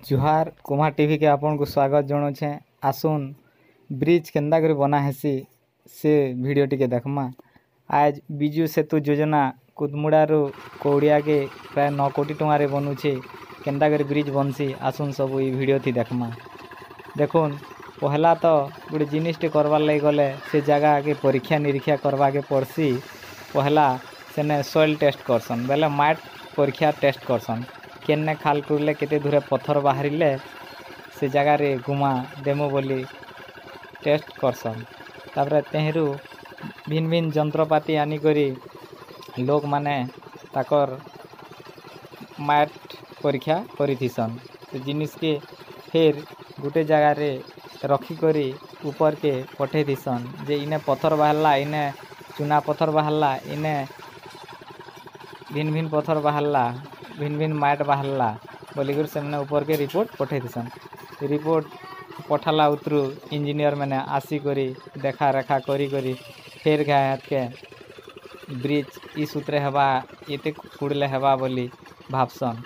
जुहार Kumar TV के आपन को स्वागत जनाऊे। आसुन ब्रिज केन्दा कर बना हेसी से वीडियो टी देखमा। आज विजु सेतु योजना कुदमुड़ारू कौड़िया के प्राय 9 कोटी टंकार बनुचे। केन्दा कर ब्रिज बनसी आसुन सब ये वीडियो थी देखमा। देखुन पहला तो गोटे जिनिसटे करवार लगे गले से जगह के परीक्षा निरीक्षा करवा के पड़सी। पहला सेने सॉइल टेस्ट करसन बेले माट परीक्षा टेस्ट करसन केन्ने खाल कुरले केते दूरे पत्थर बाहरिले से जगह रे गुमा देमो बोली टेस्ट करसन। तापरे तेहरू भिन्न भिन्न जंत्रपाती आनी करी लोक माने ताकर माट परीक्षा करिथिसन। तो जिनिस के फिर गुटे जगह रे रखी करी ऊपर के पठे दिसन जे इने पत्थर बाहरला इने चुना पत्थर बाहरला इने भिन्न भिन्न पत्थर बाहरला भिन्न भिन्न माट बाहरला बोलिकर से मैंने ऊपर के रिपोर्ट पठे दिसन। रिपोर्ट पठाला उतरू इंजीनियर मैंने आसी करी देखा रेखा करी करी फिर गए के ब्रिज ई सूत्रे हवा ये कुड़ले हवा बोली भावसन।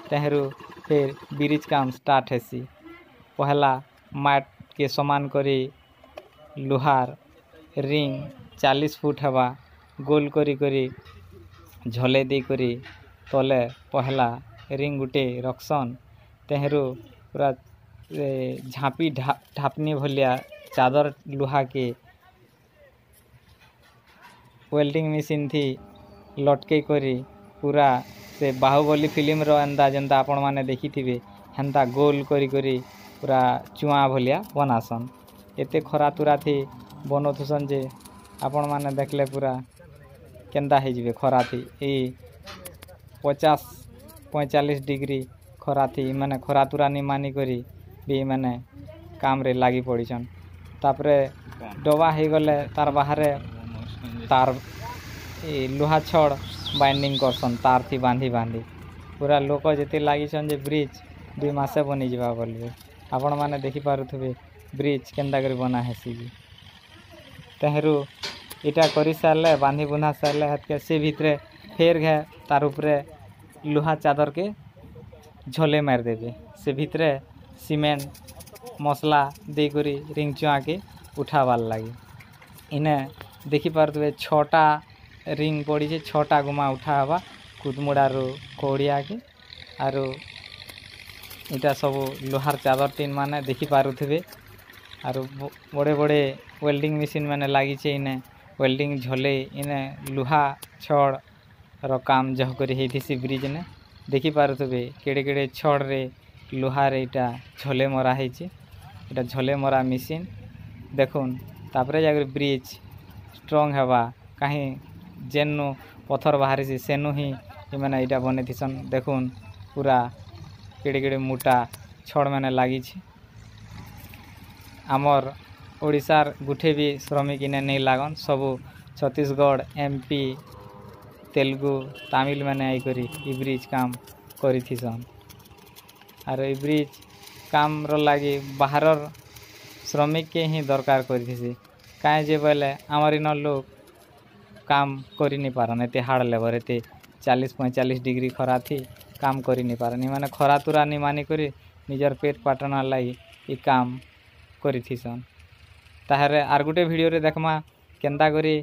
तेहरू फिर ब्रिज काम स्टार्ट हेसी। पहला माट के समान करी लुहार रिंग 40 फुट हवा गोल करी करी झले दी करी तले पहला रिंग गुटे रखसन। तेहरू पूरा झाँपी ढापनी भलिया चादर लुहा के वेल्डिंग मशीन थी लटके करी पूरा से बाहुबली फिल्म रो एंदा जेंता आपण माने देखी थिबे हेंता गोल करी करी पूरा चुआ भलिया बनासन। एते खरा तुरा थी बनोथुसन जे आपण माने देखले पूरा केंदा हे जिवे खरा थी ए 50-45 डिग्री खरा थी माने खरा तुरा नि मानी करी भी माने काम रे लागी पड़ीछन। तापरे डबा हे गले तार बाहरे तार लुहा छड़ बाइंडिंग करसन तार थी बांधी बांधी पूरा लोक जेते लागिछन जे ब्रिज 2 मासे बनी जिबा बोलबे। आपण माने देखि पारुथबे ब्रिज केंदा करी बना हेसी। तेहरू इटा करी सारले बांधी बुना सारले हतके से भितरे फेर घे तार ऊपरे लुहा चादर के झोले मार देबे से भितरे सीमेंट मसला दे करी रिंग चुआ के उठावार लगी। इने देखि पारुथबे 6टा रिंग पड़ी छे 6टा गुमा उठा हवा कुदमुड़ारू कौड़िया के आरो इटा सब लोहार चादर टीन माने देखि पारुथबे। आरो बड़े बड़े वेल्डिंग मशीन माने लागी छे इने वेल्डिंग झोले इने लुहा छड़ रो काम जह करी हेथिसी ब्रिज ने देखि पारुथबे केड़े केड़े छड़ रे लुहा रे इटा झोले मरा हेछि। इटा झोले मरा मशीन देखुन तापरे जाकर ब्रिज स्ट्रांग हेबा कहीं जेनु पत्थर बाहरी सेनु ही माने इटा बने थिसन। देखुन पूरा केड़े केड़े मोटा छड़ माने लागी छी। आमर ओडिशार गुठे भी श्रमिक इने नहीं लागन सबू छत्तीसगढ़ MP तेलुगु तमिल माने आई करी ई ब्रिज काम करी थिसन। आर ई ब्रिज काम रो लागी बाहरर श्रमिक के ही दरकार करी थिसी काहे जे बोले आमर इन लोग काम करी नहीं पारन एते हार्ड लेबर एते 40-45 डिग्री खरा थी काम करी नहीं पारन माने खरा तुरा नहीं मानी करी निजर पेट पाटना लाई ई काम करी थिसन। ताहरे आर गुटे वीडियो रे देखमा केंदा करी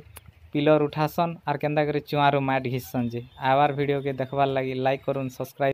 पिलर उठासन और केंदा करी चुआरू माट घिसन जे आवार वीडियो के देखबार लगी लाइक करुन सब्सक्राइब।